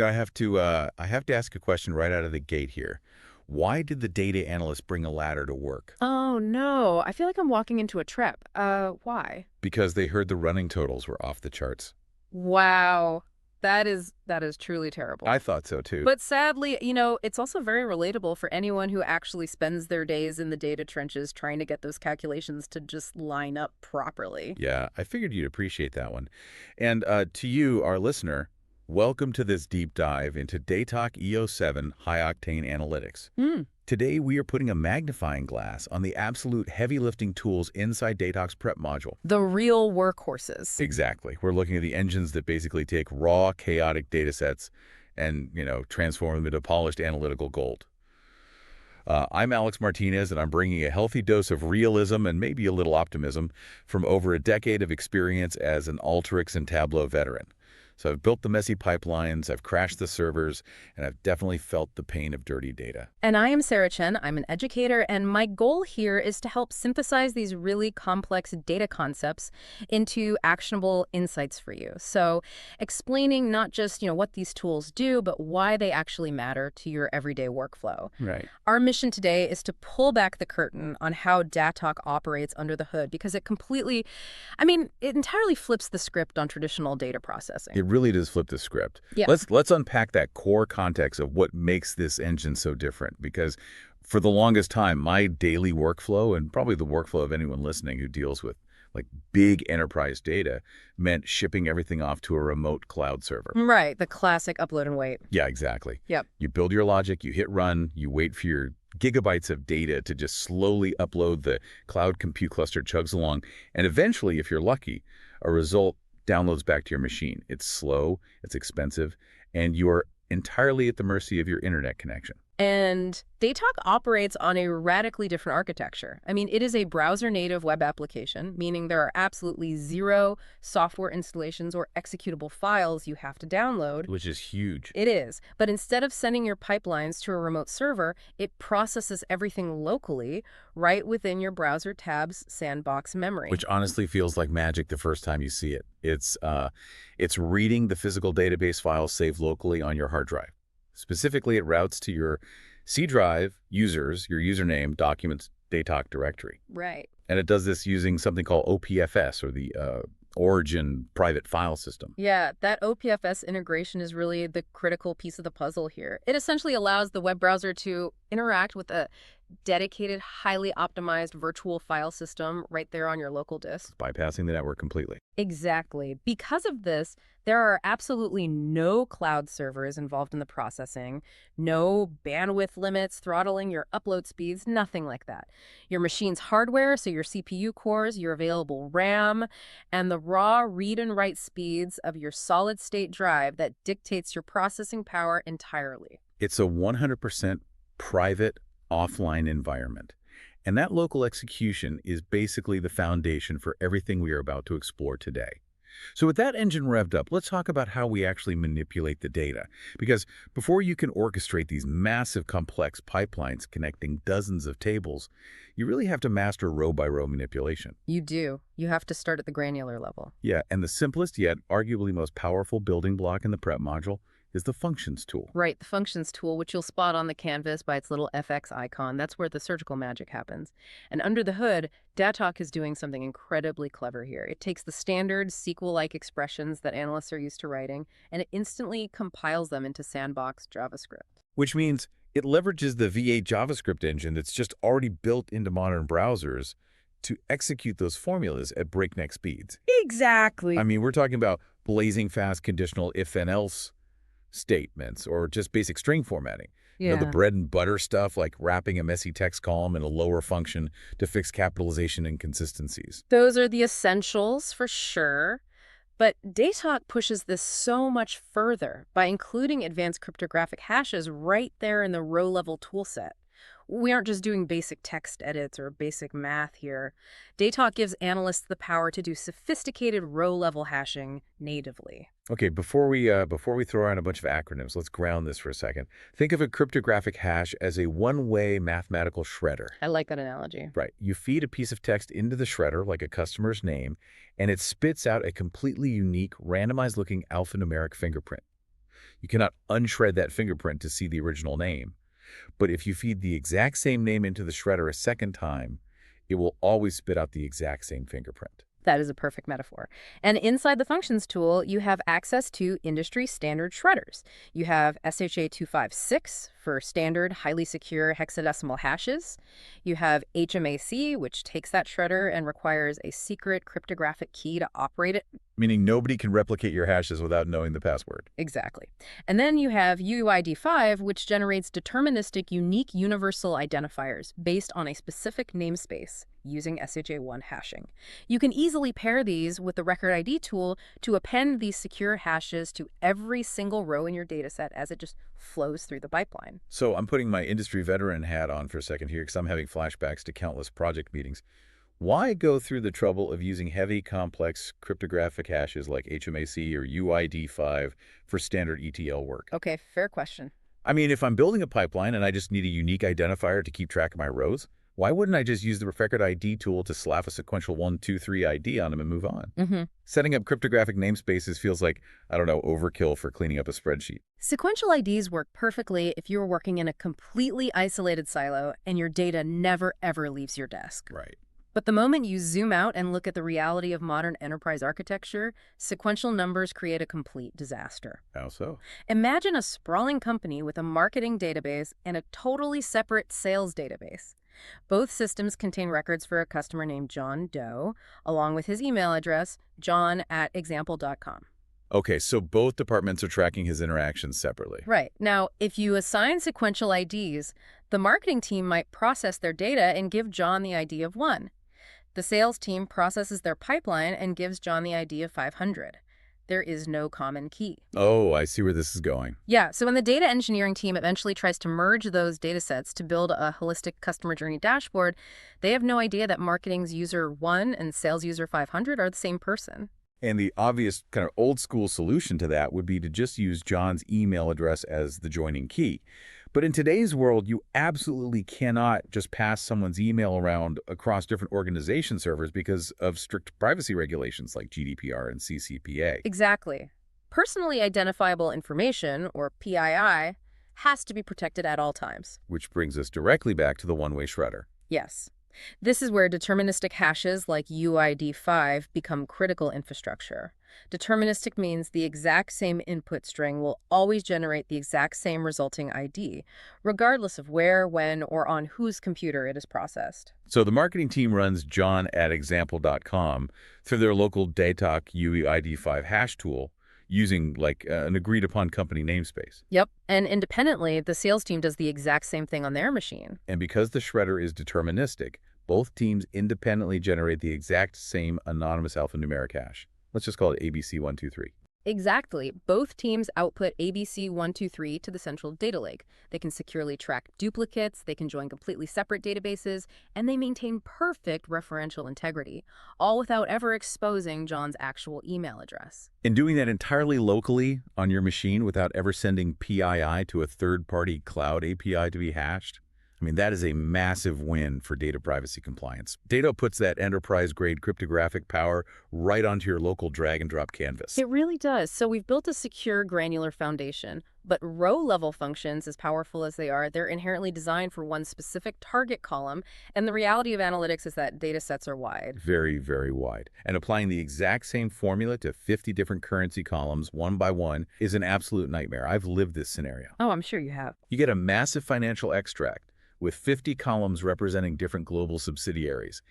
I have to ask a question right out of the gate here. Why did the data analyst bring a ladder to work? Oh, no. I feel like I'm walking into a trap. Why? Because they heard the running totals were off the charts. Wow. That is truly terrible. I thought so too. But sadly, it's also very relatable for anyone who actually spends their days in the data trenches trying to get those calculations to just line up properly. Yeah, I figured you'd appreciate that one. And to you, our listener, welcome to this deep dive into datok E07 high-octane analytics. Hmm. Today, we are putting a magnifying glass on the absolute heavy lifting tools inside datok's prep module. The real workhorses. Exactly. We're looking at the engines that basically take raw, chaotic data sets and, transform them into polished analytical gold. I'm Alex Martinez, and I'm bringing a healthy dose of realism and maybe a little optimism from over a decade of experience as an Alteryx and Tableau veteran. So I've built the messy pipelines, I've crashed the servers, and I've definitely felt the pain of dirty data. And I am Sarah Chen. I'm an educator, and my goal here is to help synthesize these really complex data concepts into actionable insights for you. So explaining not just, what these tools do, but why they actually matter to your everyday workflow. Right. Our mission today is to pull back the curtain on how datok operates under the hood, because it entirely flips the script on traditional data processing. It really does flip the script. Yeah. Let's unpack that core context of what makes this engine so different, because for the longest time, my daily workflow, and probably the workflow of anyone listening who deals with like big enterprise data, meant shipping everything off to a remote cloud server. Right, the classic upload and wait. Yeah, exactly. Yep. You build your logic, you hit run, you wait for your gigabytes of data to just slowly upload. The cloud compute cluster chugs along, and eventually, if you're lucky, a result downloads back to your machine. It's slow, it's expensive, and you are entirely at the mercy of your internet connection. And datok operates on a radically different architecture. It is a browser-native web application, meaning there are absolutely zero software installations or executable files you have to download. Which is huge. It is. But instead of sending your pipelines to a remote server, it processes everything locally right within your browser tab's sandbox memory. Which honestly feels like magic the first time you see it. It's reading the physical database files saved locally on your hard drive. Specifically, it routes to your C drive users, your username, documents, datok directory. Right. And it does this using something called OPFS, or the Origin Private File System. Yeah, that OPFS integration is really the critical piece of the puzzle here. It essentially allows the web browser to interact with a dedicated, highly optimized virtual file system right there on your local disk. Bypassing the network completely. Exactly. Because of this, there are absolutely no cloud servers involved in the processing, no bandwidth limits throttling your upload speeds, nothing like that. Your machine's hardware, so your CPU cores, your available RAM, and the raw read and write speeds of your solid-state drive that dictates your processing power entirely. It's a 100% private, offline environment. And that local execution is basically the foundation for everything we are about to explore today. So with that engine revved up, let's talk about how we actually manipulate the data. Because before you can orchestrate these massive complex pipelines connecting dozens of tables, you really have to master row-by-row manipulation. You do. You have to start at the granular level. Yeah, and the simplest yet arguably most powerful building block in the prep module is the functions tool. Right, the functions tool, which you'll spot on the canvas by its little FX icon. That's where the surgical magic happens. And under the hood, datok is doing something incredibly clever here. It takes the standard SQL-like expressions that analysts are used to writing, and it instantly compiles them into sandbox JavaScript. Which means it leverages the V8 JavaScript engine that's just already built into modern browsers to execute those formulas at breakneck speeds. Exactly. We're talking about blazing fast conditional if-then-else statements, or just basic string formatting. Yeah. The bread and butter stuff, like wrapping a messy text column in a lower function to fix capitalization inconsistencies. Those are the essentials for sure. But datok pushes this so much further by including advanced cryptographic hashes right there in the row-level toolset. We aren't just doing basic text edits or basic math here. datok gives analysts the power to do sophisticated row-level hashing natively. Okay, before we throw out a bunch of acronyms, let's ground this for a second. Think of a cryptographic hash as a one-way mathematical shredder. I like that analogy. Right. You feed a piece of text into the shredder, like a customer's name, and it spits out a completely unique, randomized-looking alphanumeric fingerprint. You cannot unshred that fingerprint to see the original name. But if you feed the exact same name into the shredder a second time, it will always spit out the exact same fingerprint. That is a perfect metaphor. And inside the Functions tool, you have access to industry standard shredders. You have SHA-256 for standard, highly secure hexadecimal hashes. You have HMAC, which takes that shredder and requires a secret cryptographic key to operate it. Meaning nobody can replicate your hashes without knowing the password. Exactly. And then you have UUID5, which generates deterministic unique universal identifiers based on a specific namespace using SHA-1 hashing. You can easily pair these with the Record ID tool to append these secure hashes to every single row in your dataset as it just flows through the pipeline. So I'm putting my industry veteran hat on for a second here because I'm having flashbacks to countless project meetings. Why go through the trouble of using heavy, complex cryptographic hashes like HMAC or UID5 for standard ETL work? Okay, fair question. I mean, if I'm building a pipeline and I just need a unique identifier to keep track of my rows, why wouldn't I just use the Record ID tool to slap a sequential 1, 2, 3 ID on them and move on? Setting up cryptographic namespaces feels like, I don't know, overkill for cleaning up a spreadsheet. Sequential IDs work perfectly if you're working in a completely isolated silo and your data never ever leaves your desk. Right. But the moment you zoom out and look at the reality of modern enterprise architecture, sequential numbers create a complete disaster. How so? Imagine a sprawling company with a marketing database and a totally separate sales database. Both systems contain records for a customer named John Doe, along with his email address, john@example.com. Okay, so both departments are tracking his interactions separately. Right. Now, if you assign sequential IDs, the marketing team might process their data and give John the ID of 1. The sales team processes their pipeline and gives John the ID of 500. There is no common key. Oh, I see where this is going. Yeah, so when the data engineering team eventually tries to merge those data sets to build a holistic customer journey dashboard, they have no idea that marketing's user 1 and sales user 500 are the same person. And the obvious kind of old school solution to that would be to just use John's email address as the joining key. But in today's world, you absolutely cannot just pass someone's email around across different organization servers because of strict privacy regulations like GDPR and CCPA. Exactly. Personally identifiable information, or PII, has to be protected at all times. Which brings us directly back to the one-way shredder. Yes. This is where deterministic hashes like UID5 become critical infrastructure. Deterministic means the exact same input string will always generate the exact same resulting ID, regardless of where, when, or on whose computer it is processed. So the marketing team runs john@example.com through their local datok.eu ID5 hash tool using like an agreed-upon company namespace. Yep. And independently, the sales team does the exact same thing on their machine. And because the shredder is deterministic, both teams independently generate the exact same anonymous alphanumeric hash. Let's just call it ABC123. Exactly. Both teams output ABC123 to the central data lake. They can securely track duplicates, they can join completely separate databases, and they maintain perfect referential integrity, all without ever exposing John's actual email address. And doing that entirely locally on your machine without ever sending PII to a third-party cloud API to be hashed, I mean, that is a massive win for data privacy compliance. Dato puts that enterprise-grade cryptographic power right onto your local drag-and-drop canvas. It really does. So we've built a secure, granular foundation. But row-level functions, as powerful as they are, they're inherently designed for one specific target column. And the reality of analytics is that data sets are wide. Very, very wide. And applying the exact same formula to 50 different currency columns, one by one, is an absolute nightmare. I've lived this scenario. Oh, I'm sure you have. You get a massive financial extract with 50 columns representing different global subsidiaries.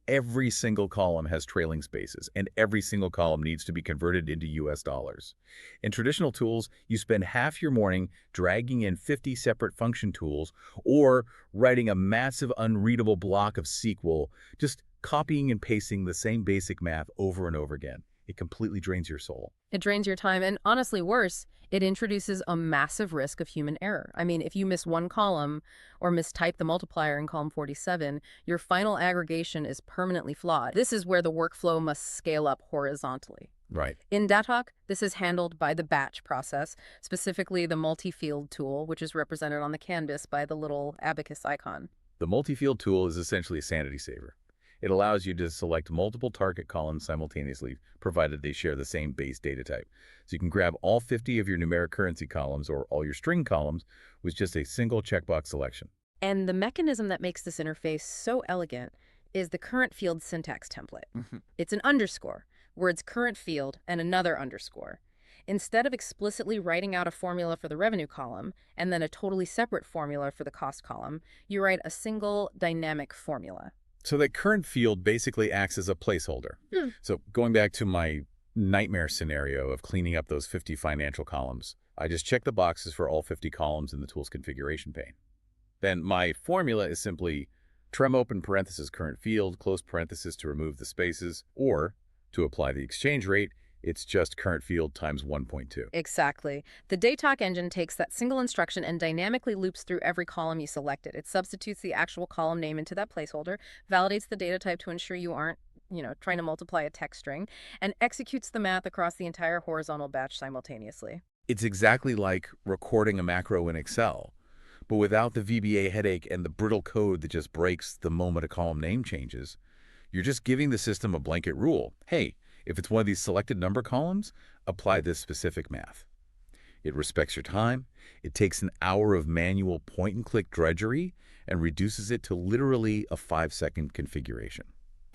Every single column has trailing spaces, and every single column needs to be converted into US dollars. In traditional tools, you spend half your morning dragging in 50 separate function tools or writing a massive unreadable block of SQL, just copying and pasting the same basic math over and over again. It completely drains your soul. It drains your time, and honestly worse, it introduces a massive risk of human error. I mean, if you miss one column or mistype the multiplier in column 47, your final aggregation is permanently flawed. This is where the workflow must scale up horizontally. Right. In datok, this is handled by the batch process, specifically the multi-field tool, which is represented on the canvas by the little abacus icon. The multi-field tool is essentially a sanity saver. It allows you to select multiple target columns simultaneously, provided they share the same base data type. So you can grab all 50 of your numeric currency columns or all your string columns with just a single checkbox selection. And the mechanism that makes this interface so elegant is the current field syntax template. It's an underscore, words current field, and another underscore. Instead of explicitly writing out a formula for the revenue column and then a totally separate formula for the cost column, you write a single dynamic formula. So that current field basically acts as a placeholder. So going back to my nightmare scenario of cleaning up those 50 financial columns, I just check the boxes for all 50 columns in the tool's configuration pane. Then my formula is simply trem open parenthesis current field, close parenthesis to remove the spaces, or to apply the exchange rate, it's just current field times 1.2. Exactly. The datok engine takes that single instruction and dynamically loops through every column you selected. It substitutes the actual column name into that placeholder, validates the data type to ensure you aren't, trying to multiply a text string, and executes the math across the entire horizontal batch simultaneously. It's exactly like recording a macro in Excel, but without the VBA headache and the brittle code that just breaks the moment a column name changes. You're just giving the system a blanket rule. Hey, if it's one of these selected number columns, apply this specific math. It respects your time, it takes an hour of manual point-and-click drudgery, and reduces it to literally a 5-second configuration.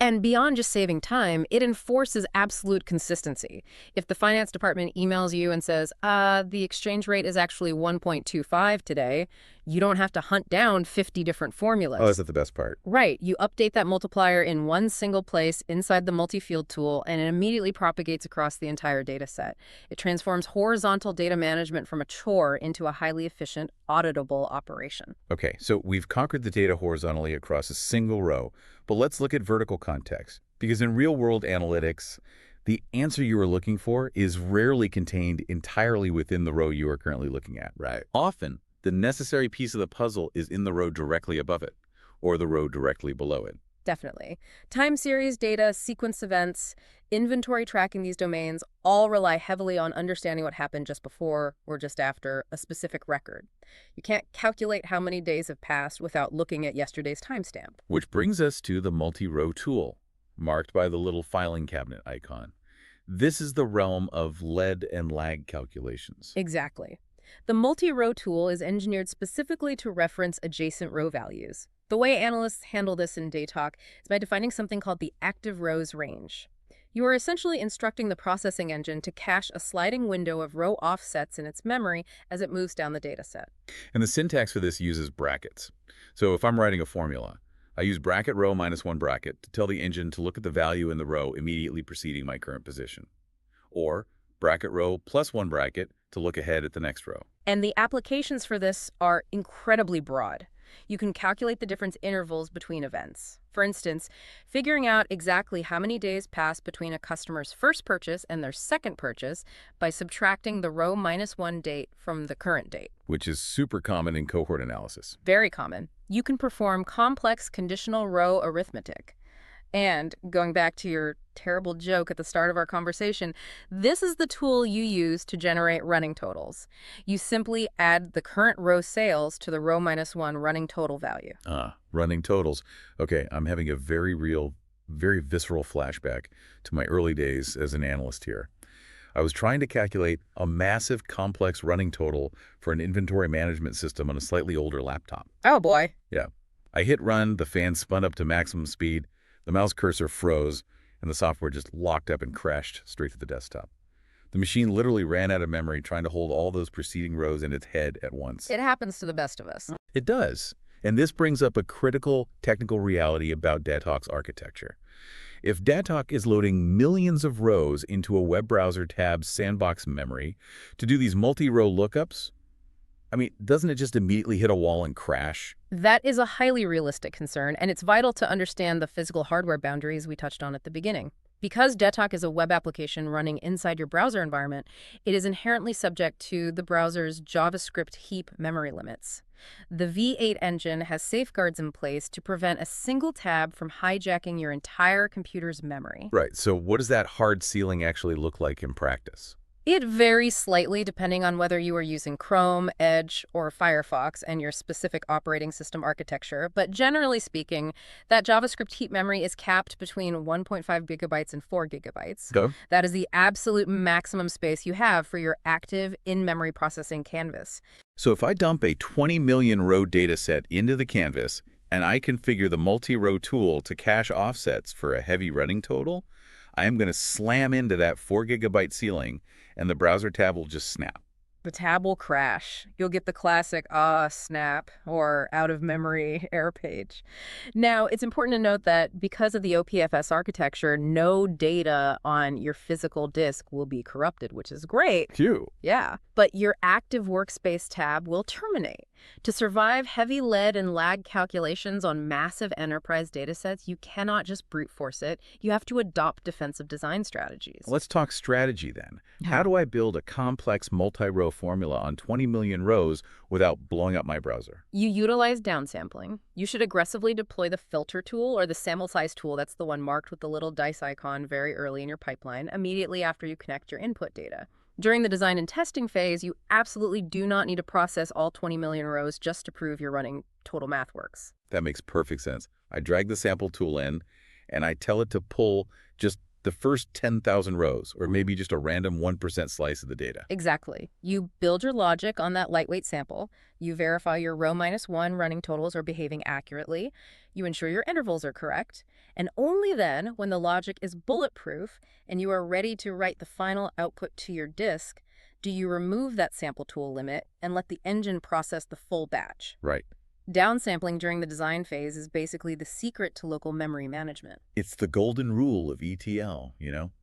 And beyond just saving time, it enforces absolute consistency. If the finance department emails you and says, the exchange rate is actually 1.25 today, you don't have to hunt down 50 different formulas. Oh, is that the best part? Right. You update that multiplier in one single place inside the multi-field tool, and it immediately propagates across the entire data set. It transforms horizontal data management from a chore into a highly efficient, auditable operation. Okay, so we've conquered the data horizontally across a single row, but let's look at vertical context. Because in real-world analytics, the answer you are looking for is rarely contained entirely within the row you are currently looking at. Right. Often, the necessary piece of the puzzle is in the row directly above it, or the row directly below it. Definitely. Time series data, sequence events, inventory tracking these domains all rely heavily on understanding what happened just before or just after a specific record. You can't calculate how many days have passed without looking at yesterday's timestamp. Which brings us to the multi-row tool, marked by the little filing cabinet icon. This is the realm of lead and lag calculations. Exactly. The multi-row tool is engineered specifically to reference adjacent row values. The way analysts handle this in datok is by defining something called the active rows range. You are essentially instructing the processing engine to cache a sliding window of row offsets in its memory as it moves down the dataset. And the syntax for this uses brackets. So if I'm writing a formula, I use bracket row minus one bracket to tell the engine to look at the value in the row immediately preceding my current position. Or bracket row plus one bracket to look ahead at the next row. And the applications for this are incredibly broad. You can calculate the different intervals between events. For instance, figuring out exactly how many days pass between a customer's first purchase and their second purchase by subtracting the row minus one date from the current date. Which is super common in cohort analysis. Very common. You can perform complex conditional row arithmetic. And going back to your terrible joke at the start of our conversation, this is the tool you use to generate running totals. You simply add the current row sales to the row minus one running total value. Running totals. Okay, I'm having a very real, very visceral flashback to my early days as an analyst here. I was trying to calculate a massive, complex running total for an inventory management system on a slightly older laptop. Oh boy. Yeah. I hit run, the fan spun up to maximum speed, the mouse cursor froze, and the software just locked up and crashed straight to the desktop. The machine literally ran out of memory trying to hold all those preceding rows in its head at once. It happens to the best of us. It does. And this brings up a critical technical reality about datok's architecture. If datok is loading millions of rows into a web browser tab's sandbox memory to do these multi-row lookups, doesn't it just immediately hit a wall and crash? That is a highly realistic concern, and it's vital to understand the physical hardware boundaries we touched on at the beginning. Because datok is a web application running inside your browser environment, it is inherently subject to the browser's JavaScript heap memory limits. The V8 engine has safeguards in place to prevent a single tab from hijacking your entire computer's memory. Right, so what does that hard ceiling actually look like in practice? It varies slightly depending on whether you are using Chrome, Edge, or Firefox and your specific operating system architecture, but generally speaking, that JavaScript heap memory is capped between 1.5 gigabytes and 4 gigabytes. Go. That is the absolute maximum space you have for your active in-memory processing canvas. So if I dump a 20 million row data set into the canvas and I configure the multi-row tool to cache offsets for a heavy running total, I am going to slam into that 4 gigabyte ceiling and the browser tab will just snap. The tab will crash. You'll get the classic snap or out of memory error page. Now, it's important to note that because of the OPFS architecture, no data on your physical disk will be corrupted, which is great. Phew. Yeah, but your active workspace tab will terminate. To survive heavy lead and lag calculations on massive enterprise datasets, you cannot just brute force it. You have to adopt defensive design strategies. Let's talk strategy then. How do I build a complex multi-row formula on 20 million rows without blowing up my browser? You utilize downsampling. You should aggressively deploy the filter tool or the sample size tool, that's the one marked with the little dice icon very early in your pipeline, immediately after you connect your input data. During the design and testing phase, you absolutely do not need to process all 20 million rows just to prove your running total math works. That makes perfect sense. I drag the sample tool in, and I tell it to pull just the first 10,000 rows, or maybe just a random 1% slice of the data. Exactly. You build your logic on that lightweight sample. You verify your row -1 running totals are behaving accurately. You ensure your intervals are correct. And only then, when the logic is bulletproof and you are ready to write the final output to your disk, do you remove that sample tool limit and let the engine process the full batch. Right. Downsampling during the design phase is basically the secret to local memory management. It's the golden rule of ETL,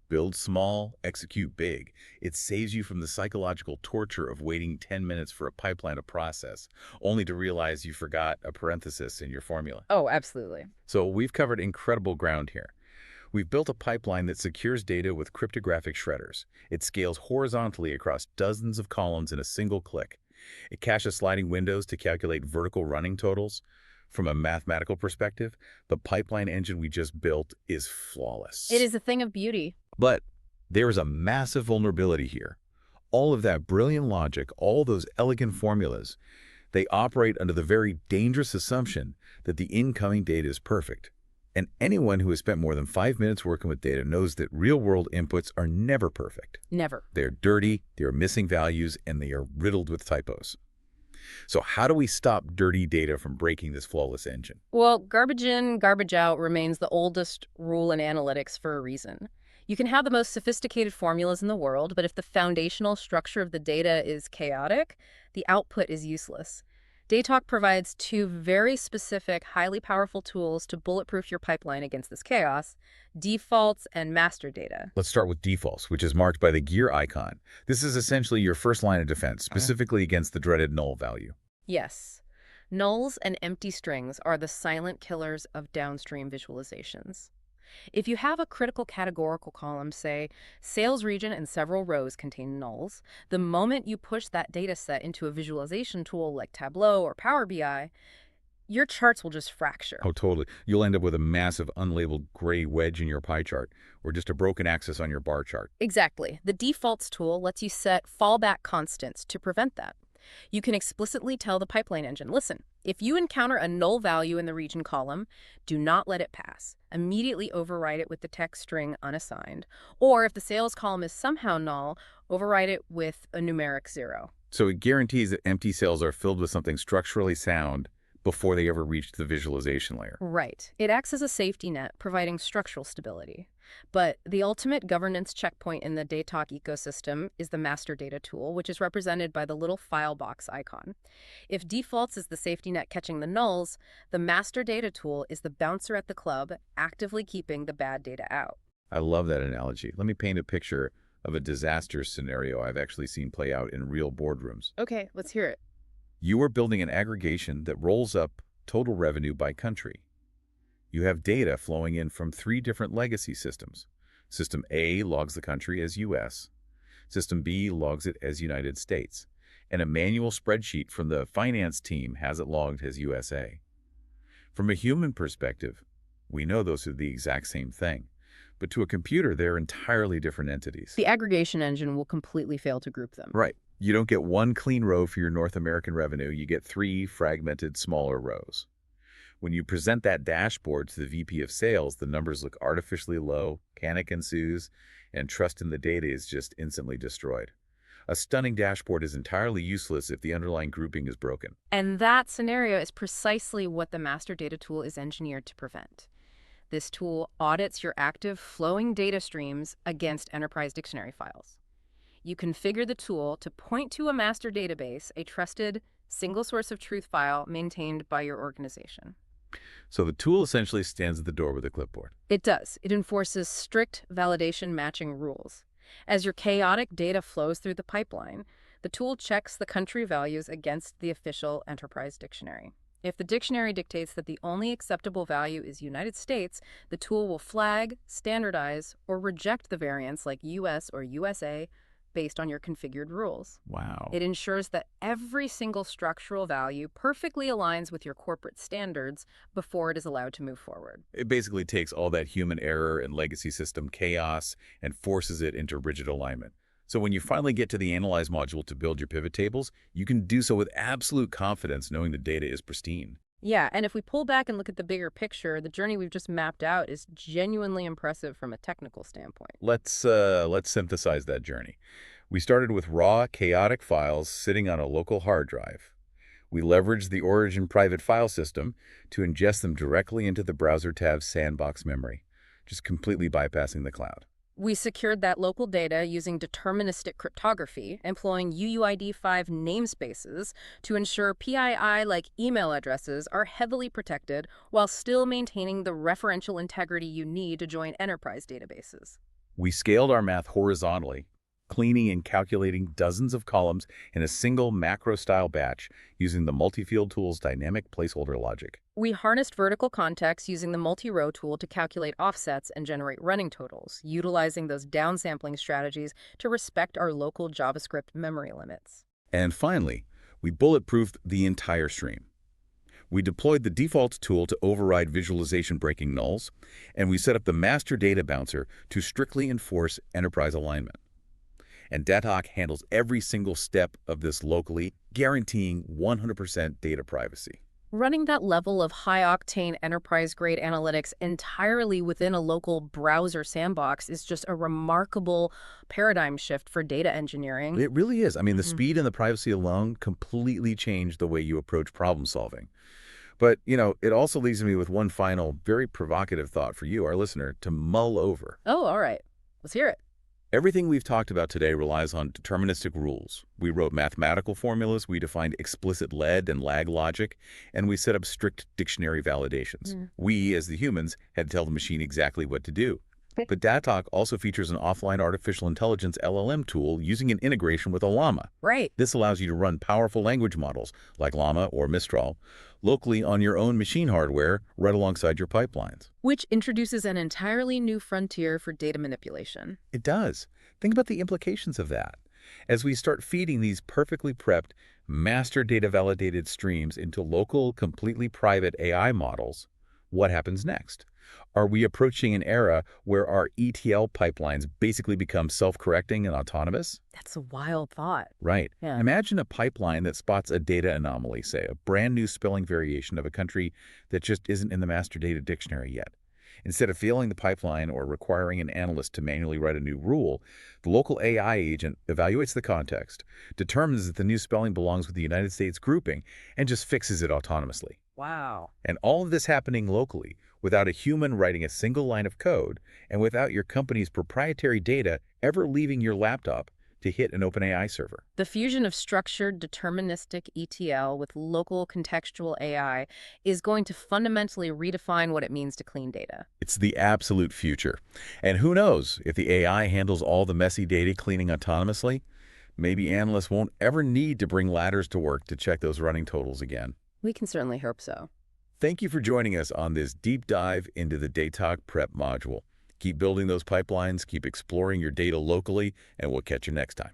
Build small, execute big. It saves you from the psychological torture of waiting 10 minutes for a pipeline to process, only to realize you forgot a parenthesis in your formula. Oh, absolutely. So we've covered incredible ground here. We've built a pipeline that secures data with cryptographic shredders. It scales horizontally across dozens of columns in a single click. It caches sliding windows to calculate vertical running totals. From a mathematical perspective, the pipeline engine we just built is flawless. It is a thing of beauty. But there is a massive vulnerability here. All of that brilliant logic, all those elegant formulas, they operate under the very dangerous assumption that the incoming data is perfect. And anyone who has spent more than 5 minutes working with data knows that real-world inputs are never perfect. Never. They're dirty, they're missing values, and they are riddled with typos. So how do we stop dirty data from breaking this flawless engine? Well, garbage in, garbage out remains the oldest rule in analytics for a reason. You can have the most sophisticated formulas in the world, but if the foundational structure of the data is chaotic, the output is useless. Datok provides two very specific, highly powerful tools to bulletproof your pipeline against this chaos: defaults and master data. Let's start with defaults, which is marked by the gear icon. This is essentially your first line of defense, specifically against the dreaded null value. Yes. Nulls and empty strings are the silent killers of downstream visualizations. If you have a critical categorical column, say, sales region and several rows contain nulls, the moment you push that data set into a visualization tool like Tableau or Power BI, your charts will just fracture. Oh, totally. You'll end up with a massive unlabeled gray wedge in your pie chart, or just a broken axis on your bar chart. Exactly. The defaults tool lets you set fallback constants to prevent that. You can explicitly tell the pipeline engine, listen, if you encounter a null value in the region column, do not let it pass. Immediately override it with the text string unassigned. Or if the sales column is somehow null, override it with a numeric 0. So it guarantees that empty cells are filled with something structurally sound before they ever reach the visualization layer. Right. It acts as a safety net, providing structural stability. But the ultimate governance checkpoint in the Datok ecosystem is the master data tool, which is represented by the little file box icon. If defaults is the safety net catching the nulls, the master data tool is the bouncer at the club, actively keeping the bad data out. I love that analogy. Let me paint a picture of a disaster scenario I've actually seen play out in real boardrooms. Okay, let's hear it. You are building an aggregation that rolls up total revenue by country. You have data flowing in from 3 different legacy systems. System A logs the country as US. System B logs it as United States. And a manual spreadsheet from the finance team has it logged as USA. From a human perspective, we know those are the exact same thing. but to a computer, they're entirely different entities. The aggregation engine will completely fail to group them. Right. You don't get one clean row for your North American revenue. You get three fragmented, smaller rows. When you present that dashboard to the VP of sales, the numbers look artificially low, panic ensues, and trust in the data is just instantly destroyed. A stunning dashboard is entirely useless if the underlying grouping is broken. And that scenario is precisely what the master data tool is engineered to prevent. This tool audits your active flowing data streams against enterprise dictionary files. You configure the tool to point to a master database, a trusted single source of truth file maintained by your organization. So the tool essentially stands at the door with a clipboard. It does. It enforces strict validation matching rules. As your chaotic data flows through the pipeline, the tool checks the country values against the official enterprise dictionary. If the dictionary dictates that the only acceptable value is United States, the tool will flag, standardize, or reject the variants like US or USA based on your configured rules. Wow. It ensures that every single structural value perfectly aligns with your corporate standards before it is allowed to move forward. It basically takes all that human error and legacy system chaos and forces it into rigid alignment. So when you finally get to the Analyze module to build your pivot tables, you can do so with absolute confidence knowing the data is pristine. Yeah, and if we pull back and look at the bigger picture, the journey we've just mapped out is genuinely impressive from a technical standpoint. Let's synthesize that journey. We started with raw, chaotic files sitting on a local hard drive. We leveraged the Origin private file system to ingest them directly into the browser tab's sandbox memory, just completely bypassing the cloud. We secured that local data using deterministic cryptography, employing UUID5 namespaces to ensure PII-like email addresses are heavily protected while still maintaining the referential integrity you need to join enterprise databases. We scaled our math horizontally, cleaning and calculating dozens of columns in a single macro-style batch using the multi-field tool's dynamic placeholder logic. We harnessed vertical context using the multi-row tool to calculate offsets and generate running totals, utilizing those downsampling strategies to respect our local JavaScript memory limits. And finally, we bulletproofed the entire stream. We deployed the default tool to override visualization breaking nulls, and we set up the master data bouncer to strictly enforce enterprise alignment. And datok handles every single step of this locally, guaranteeing 100% data privacy. Running that level of high-octane enterprise-grade analytics entirely within a local browser sandbox is just a remarkable paradigm shift for data engineering. It really is. I mean, the speed and the privacy alone completely changed the way you approach problem solving. But, it also leaves me with one final, very provocative thought for you, our listener, to mull over. Oh, all right. Let's hear it. Everything we've talked about today relies on deterministic rules. We wrote mathematical formulas, we defined explicit lead and lag logic, and we set up strict dictionary validations. We, as the humans, had to tell the machine exactly what to do. But datok also features an offline artificial intelligence LLM tool using an integration with a llama. Right. This allows you to run powerful language models, like Llama or Mistral, locally on your own machine hardware right alongside your pipelines. Which introduces an entirely new frontier for data manipulation. It does. Think about the implications of that. As we start feeding these perfectly prepped, master data validated streams into local, completely private AI models, what happens next? Are we approaching an era where our ETL pipelines basically become self-correcting and autonomous? That's a wild thought. Right. Yeah. Imagine a pipeline that spots a data anomaly, say a brand new spelling variation of a country that just isn't in the master data dictionary yet. Instead of failing the pipeline or requiring an analyst to manually write a new rule, the local AI agent evaluates the context, determines that the new spelling belongs with the United States grouping, and just fixes it autonomously. Wow. And all of this happening locally, without a human writing a single line of code, and without your company's proprietary data ever leaving your laptop to hit an OpenAI server. The fusion of structured deterministic ETL with local contextual AI is going to fundamentally redefine what it means to clean data. It's the absolute future. And who knows, if the AI handles all the messy data cleaning autonomously, maybe analysts won't ever need to bring ladders to work to check those running totals again. We can certainly hope so. Thank you for joining us on this deep dive into the datok prep module. Keep building those pipelines, keep exploring your data locally, and we'll catch you next time.